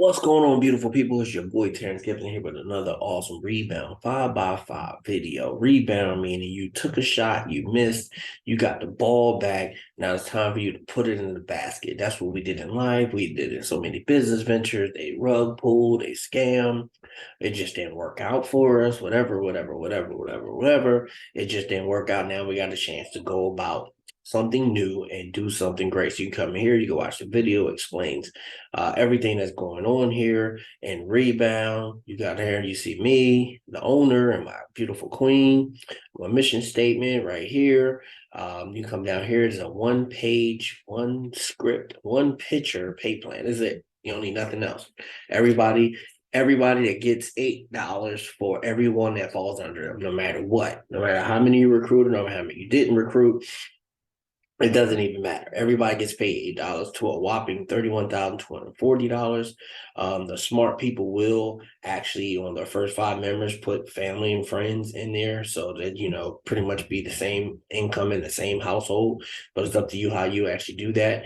What's going on, beautiful people? It's your boy Terrence Gibson here with another awesome rebound 5x5 video. Rebound meaning you took a shot, you missed, you got the ball back. Now it's time for you to put it in the basket. That's what we did in life. We did it in so many business ventures. They rug pulled, they scam. It just didn't work out for us. Whatever. It just didn't work out. Now we got a chance to go about something new and do something great. So you come here, you can watch the video, explains everything that's going on here and Rebound. You got here, you see me, the owner, and my beautiful queen. My mission statement right here. You come down here, it's a one page, one script, one picture pay plan. Is it? You don't need nothing else. Everybody that gets $8 for everyone that falls under them, no matter what, no matter how many you recruited, no matter how many you didn't recruit, it doesn't even matter. Everybody gets paid $8 to a whopping $31,240. The smart people will actually, on their first 5 members, put family and friends in there so that, pretty much be the same income in the same household. But it's up to you how you actually do that.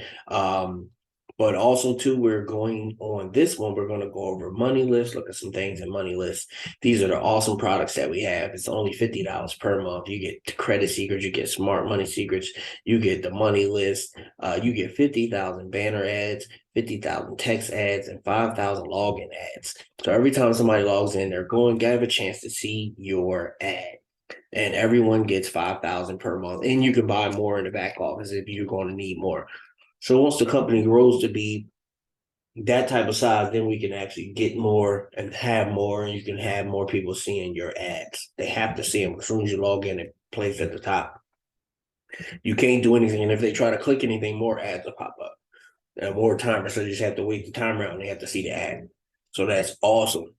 But also, too, we're going on this one. We're going to go over money lists, look at some things in money lists. These are the awesome products that we have. It's only $50 per month. You get the credit secrets, you get smart money secrets, you get the money list, you get 50,000 banner ads, 50,000 text ads, and 5,000 login ads. So every time somebody logs in, they're going to have a chance to see your ad. And everyone gets 5,000 per month. And you can buy more in the back office if you're going to need more. So once the company grows to be that type of size, then we can actually get more and have more, and you can have more people seeing your ads. They have to see them as soon as you log in. It plays at the top. You can't do anything, and if they try to click anything, more ads will pop up. And more timers, so you just have to wait the timer out and they have to see the ad. So that's awesome.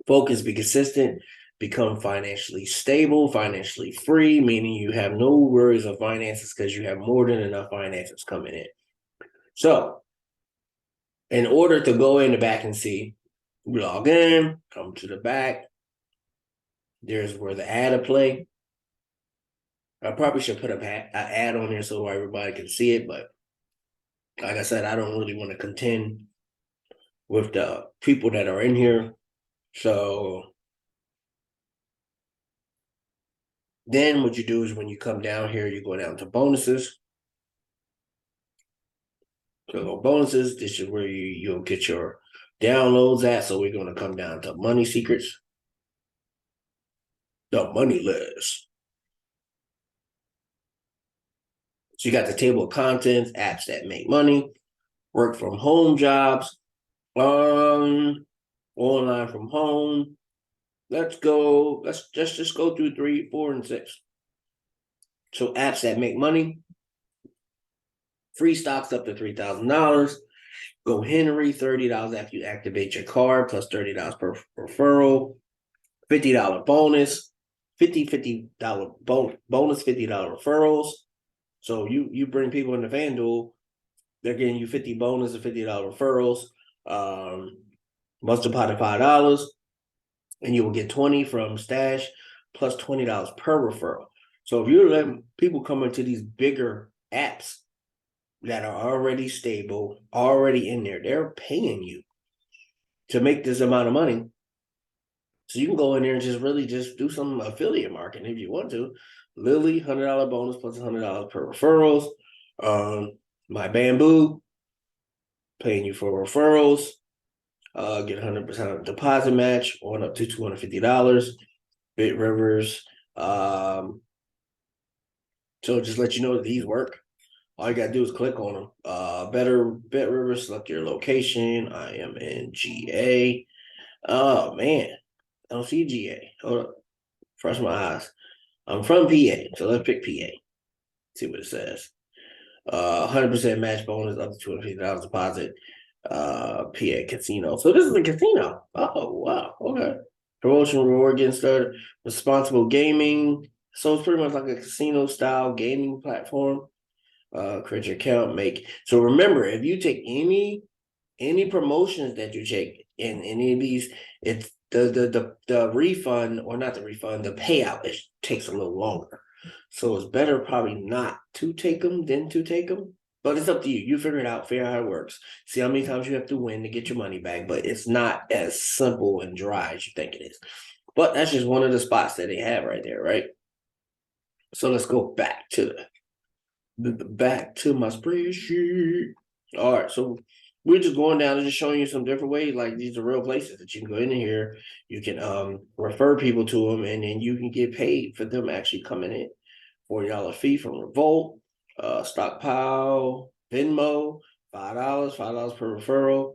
Focus, be consistent, become financially stable, financially free, meaning you have no worries of finances because you have more than enough finances coming in. So, in order to go in the back and see, we log in, come to the back. There's where the ad will play. I probably should put an ad on there so everybody can see it, but like I said, I don't really want to contend with the people that are in here. So then what you do is when you come down here, you go down to bonuses. So bonuses, this is where you'll get your downloads at. So we're going to come down to money secrets, the money list. So you got the table of contents, apps that make money, work from home jobs, online from home. Let's go. Let's just go through 3, 4, and 6. So apps that make money, free stocks up to $3,000. Go Henry, $30 after you activate your card, plus $30 per referral, $50 bonus, $50 bonus, $50 referrals. So you bring people into FanDuel, they're getting you 50 bonus and $50 referrals. Multiply to $5, and you will get 20 from Stash plus $20 per referral. So if you're letting people come into these bigger apps that are already stable, already in there, they're paying you to make this amount of money. So you can go in there and just do some affiliate marketing if you want to. Lily, $100 bonus plus $100 per referrals. My Bamboo, paying you for referrals. Get 100% deposit match on up to $250. Bit Rivers. So just let you know that these work. All you gotta do is click on them. Better Bit Rivers, select your location. I am in GA. Oh man, I don't see GA. Hold up. Fresh my eyes. I'm from PA, so let's pick PA. See what it says. 100% match bonus up to $250 deposit. PA casino. So this is a casino. Oh wow. Okay. Promotion reward getting started. Responsible gaming. So it's pretty much like a casino style gaming platform. Create your account, make. So remember, if you take any promotions that you take in any of these, it's the refund, or not the refund, the payout, it takes a little longer. So it's better probably not to take them than to take them. But it's up to you. You figure it out, figure out how it works. See how many times you have to win to get your money back. But it's not as simple and dry as you think it is. But that's just one of the spots that they have right there, right? So let's go back to my spreadsheet. All right, so we're just going down and just showing you some different ways. Like these are real places that you can go in here. You can refer people to them, and then you can get paid for them actually coming in. $40 fee from Revolt, Stockpile, Venmo, $5 per referral.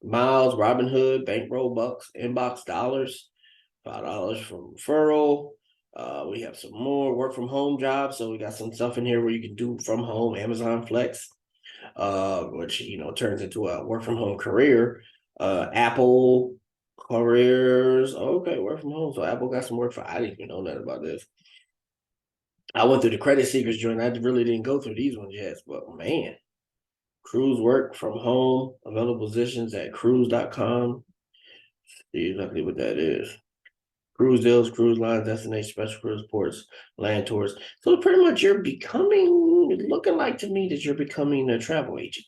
Miles, Robinhood, Bankroll Bucks, Inbox Dollars, $5 from referral. We have some more work from home jobs. So we got some stuff in here where you can do from home, Amazon Flex, which turns into a work from home career. Apple careers. Okay, work from home. So Apple got some work for. I didn't even know nothing about this. I went through the credit seekers joint. I really didn't go through these ones yet, but man, cruise work from home, available positions at cruise.com. See exactly what that is. Cruise deals, cruise lines, destination, special cruise ports, land tours. So pretty much you're looking like to me that you're becoming a travel agent.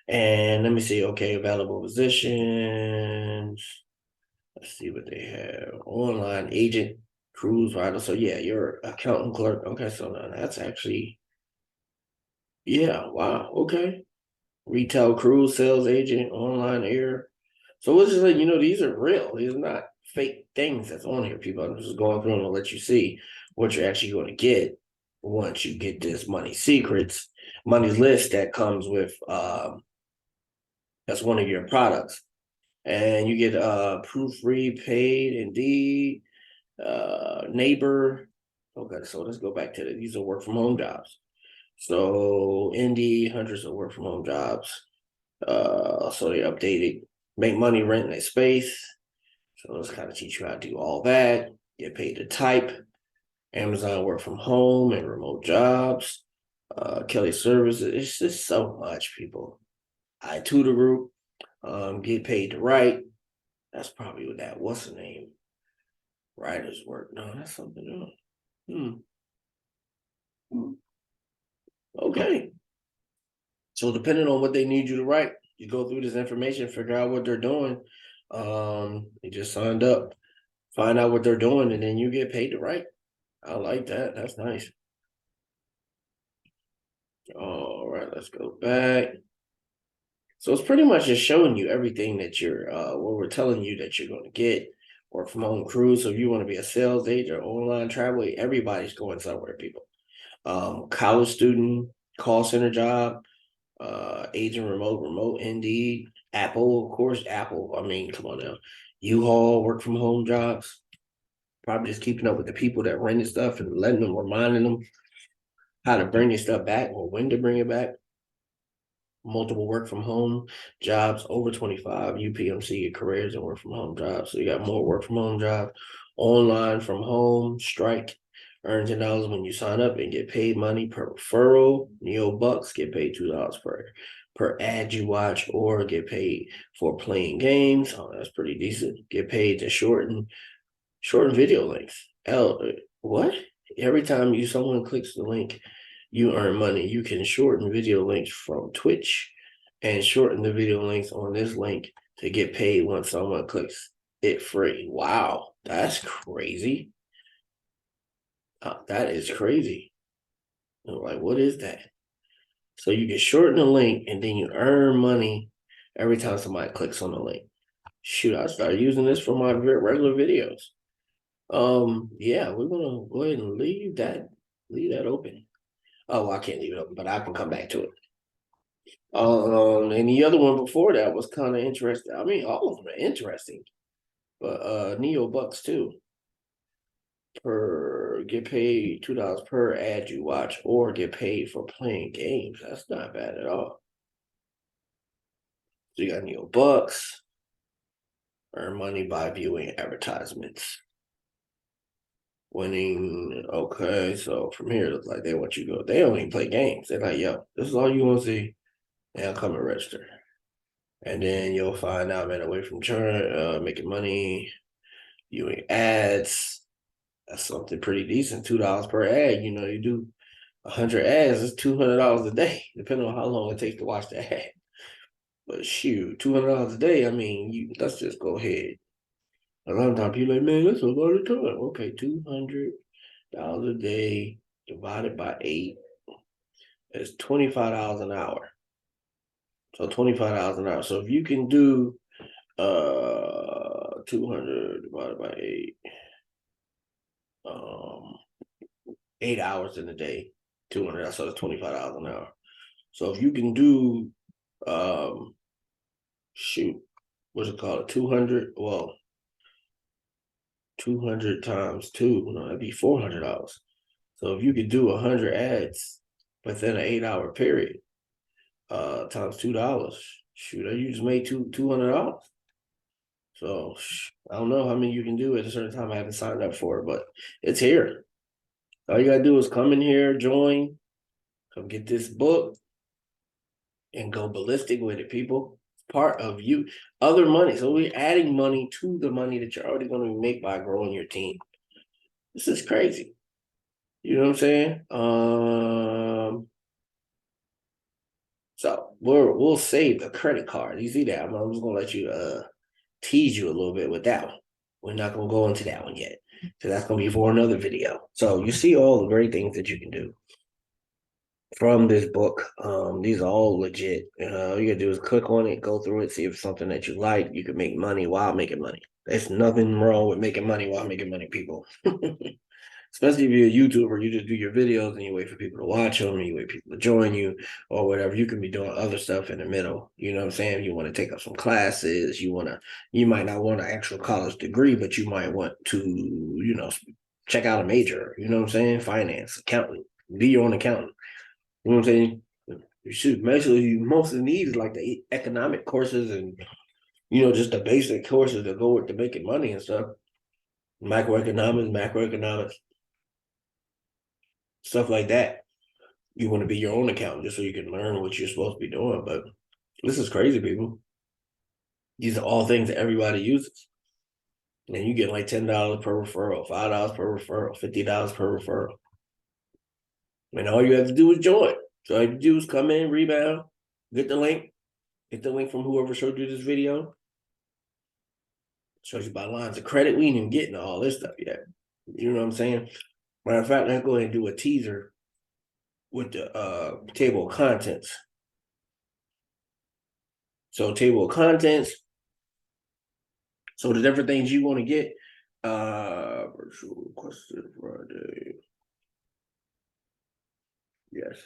And let me see, okay, available positions. Let's see what they have. Online agent, cruise rider. So yeah, you're accountant clerk. Okay, so now that's actually, yeah, wow, okay. Retail cruise sales agent, online air. So it's just like, these are real. These are not fake things that's on here, people. I'm just going through them to let you see what you're actually going to get once you get this money secrets, money list that comes with that's one of your products. And you get proofread, paid, Indeed, neighbor. Okay, so let's go back to these are work from home jobs. So Indeed, hundreds of work from home jobs. So they updated, make money renting a space. So let's kind of teach you how to do all that. Get paid to type. Amazon work from home and remote jobs. Kelly services. It's just so much, people. I tutor group. Get paid to write. That's probably what that. What's the name? Writer's work. No, that's something else. Okay. So depending on what they need you to write, you go through this information, figure out what they're doing. You just signed up, find out what they're doing, and then you get paid to write. I like that. That's nice. All right, let's go back. So it's pretty much just showing you everything that you're what we're telling you that you're going to get. Work from home cruise. So if you want to be a sales agent or online traveler, everybody's going somewhere, people. College student, call center job, agent remote, Indeed, Apple, of course, Apple. I mean, come on now. U-Haul, work from home jobs. Probably just keeping up with the people that rented stuff and letting them, reminding them how to bring their stuff back or when to bring it back. Multiple work from home jobs, over 25 UPMC careers and work from home jobs. So you got more work from home jobs, online from home, strike, earn $10 when you sign up and get paid money per referral. Neo Bucks get paid $2 per ad you watch or get paid for playing games. Oh, that's pretty decent. Get paid to shorten video lengths. What? Every time someone clicks the link, you earn money. You can shorten video links from Twitch and shorten the video links on this link to get paid once someone clicks it free. Wow, that's crazy. That is crazy. I'm like, what is that? So you can shorten the link and then you earn money every time somebody clicks on the link. Shoot, I started using this for my regular videos. Yeah, we're gonna go ahead and leave that open. Oh, I can't leave it open, but I can come back to it. And the other one before that was kind of interesting. I mean, all of them are interesting, but Neo Bucks too. Get paid $2 per ad you watch, or get paid for playing games. That's not bad at all. So you got Neo Bucks. Earn money by viewing advertisements. Winning. Okay, so from here, it looks like they want you to go. They don't even play games. They're like, yo, this is all you want to see. Now come and register. And then you'll find out, man, away from churn, making money, viewing ads. That's something pretty decent. $2 per ad. You do 100 ads is $200 a day, depending on how long it takes to watch the ad. But shoot, $200 a day. I mean, let's just go ahead. A lot of times people like, man, that's a lot of time. Okay, $200 a day divided by 8 is $25 an hour. So $25 an hour. So if you can do 200 divided by 8, 8 hours in a day, 200. So that's $25 an hour. So if you can do shoot, what's it called? 200. Well, 200 times 2, no, that'd be $400. So if you could do 100 ads within an 8-hour period, times $2, shoot, you just made $200. So I don't know how many you can do at a certain time. I haven't signed up for it, but it's here. All you gotta do is come in here, join, come get this book, and go ballistic with it, people. It's part of you, other money. So we're adding money to the money that you're already going to make by growing your team. This is crazy. You know what I'm saying? So we'll save the credit card. You see that? I'm just gonna let you tease you a little bit with that one. We're not gonna go into that one yet. So that's gonna be for another video. So you see all the great things that you can do from this book. These are all legit. All you gotta do is click on it, go through it, see if it's something that you like. You can make money while making money. There's nothing wrong with making money while making money, people. Especially if you're a YouTuber, you just do your videos and you wait for people to watch them, and you wait for people to join you or whatever. You can be doing other stuff in the middle. You know what I'm saying? You want to take up some classes. You might not want an actual college degree, but you might want to, check out a major. You know what I'm saying? Finance, accounting, be your own accountant. You know what I'm saying? You should basically you mostly need is like the economic courses and just the basic courses that go with the making money and stuff. Macroeconomics, stuff like that. You want to be your own accountant just so you can learn what you're supposed to be doing. But this is crazy, people. These are all things that everybody uses. And you get like $10 per referral, $5 per referral, $50 per referral. And all you have to do is join. So all you have to do is come in, Rebound, get the link from whoever showed you this video. Shows you by lines of credit. We ain't even getting all this stuff yet. You know what I'm saying? Matter of fact, let's go ahead and do a teaser with the table of contents. So table of contents. So the different things you want to get. Virtual question Friday. Yes.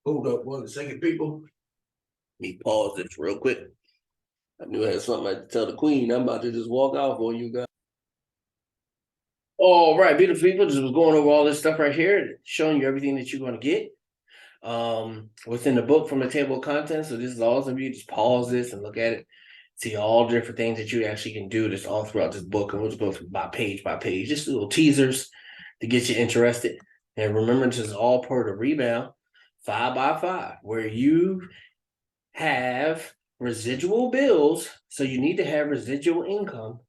Hold up 1 second, people. Let me pause this real quick. I knew I had something I had to tell the queen. I'm about to just walk off on you guys. All right, beautiful people. Just was going over all this stuff right here, showing you everything that you're going to get within the book from the table of contents. So this is awesome. You just pause this and look at it. See all the different things that you actually can do this all throughout this book. And we'll just go through by page, just little teasers to get you interested. And remember, this is all part of Rebound 5x5, where you have residual bills. So you need to have residual income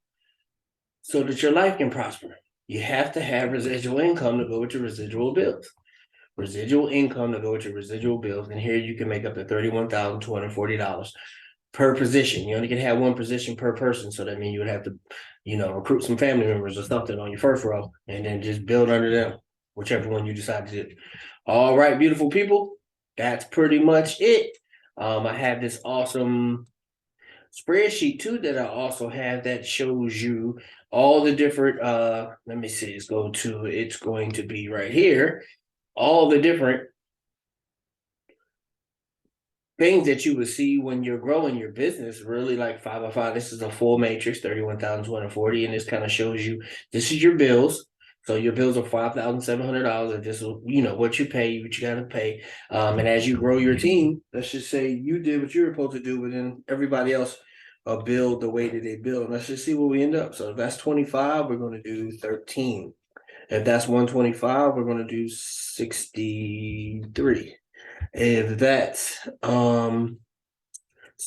so that your life can prosper. You have to have residual income to go with your residual bills. Residual income to go with your residual bills. And here you can make up to $31,240 per position. You only can have one position per person. So that means you would have to, recruit some family members or something on your first row and then just build under them, whichever one you decide to do. All right, beautiful people. That's pretty much it. I have this awesome spreadsheet too that I also have that shows you all the different let me see, it's going to be right here, all the different things that you would see when you're growing your business, really like 5x5. This is a full matrix, 31,240, and this kind of shows you this is your bills. So your bills are $5,700. And this is, what you pay, what you got to pay. And as you grow your team, let's just say you did what you were supposed to do, but then everybody else build the way that they build. And let's just see where we end up. So if that's 25, we're going to do 13. If that's 125, we're going to do 63. If that's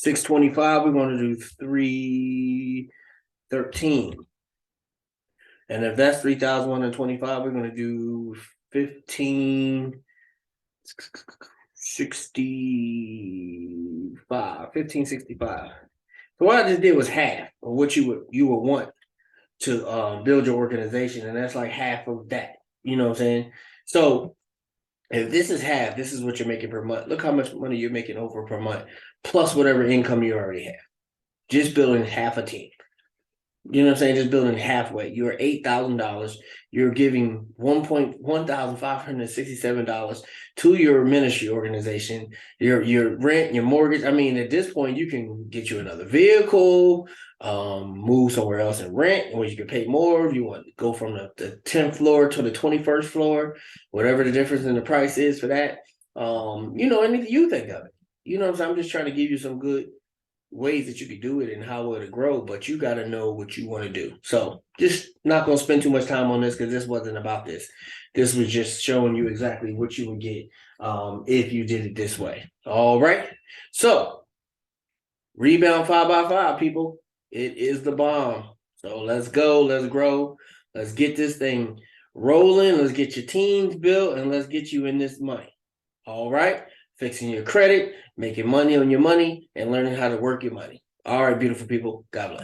625, we're going to do 313. And if that's 3,125, we're going to do 1565. So what I just did was half of what you would want to build your organization, and that's like half of that. You know what I'm saying? So if this is half, this is what you're making per month. Look how much money you're making over per month, plus whatever income you already have. Just building half a team. You know what I'm saying? Just building halfway. You're $8,000. You're giving $1,567 to your ministry organization. Your rent, your mortgage. I mean, at this point, you can get you another vehicle, move somewhere else and rent, or you can pay more if you want to go from the 10th floor to the 21st floor, whatever the difference in the price is for that. Anything you think of it. You know what I'm saying? I'm just trying to give you some good ways that you could do it and how it'll grow, but you got to know what you want to do. So just not going to spend too much time on this because this wasn't about this. This was just showing you exactly what you would get if you did it this way. All right. So Rebound 5x5, people. It is the bomb. So let's go. Let's grow. Let's get this thing rolling. Let's get your teams built and let's get you in this money. All right. Fixing your credit, making money on your money, and learning how to work your money. All right, beautiful people. God bless.